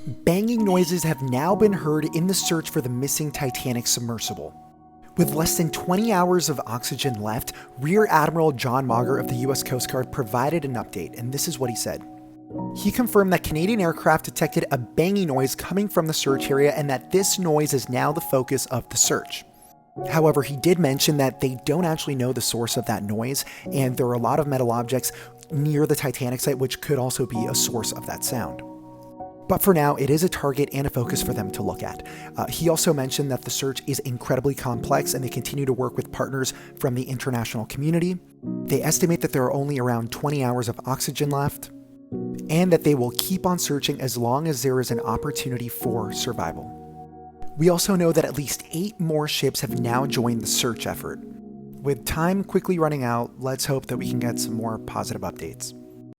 Banging noises have now been heard in the search for the missing Titanic submersible. With less than 20 hours of oxygen left, Rear Admiral John Mauger of the US Coast Guard provided an update, and this is what he said. He confirmed that Canadian aircraft detected a banging noise coming from the search area and that this noise is now the focus of the search. However, he did mention that they don't actually know the source of that noise, and there are a lot of metal objects near the Titanic site which could also be a source of that sound. But for now, it is a target and a focus for them to look at. He also mentioned that the search is incredibly complex and they continue to work with partners from the international community. They estimate that there are only around 20 hours of oxygen left, and that they will keep on searching as long as there is an opportunity for survival. We also know that at least 8 more ships have now joined the search effort. With time quickly running out, let's hope that we can get some more positive updates.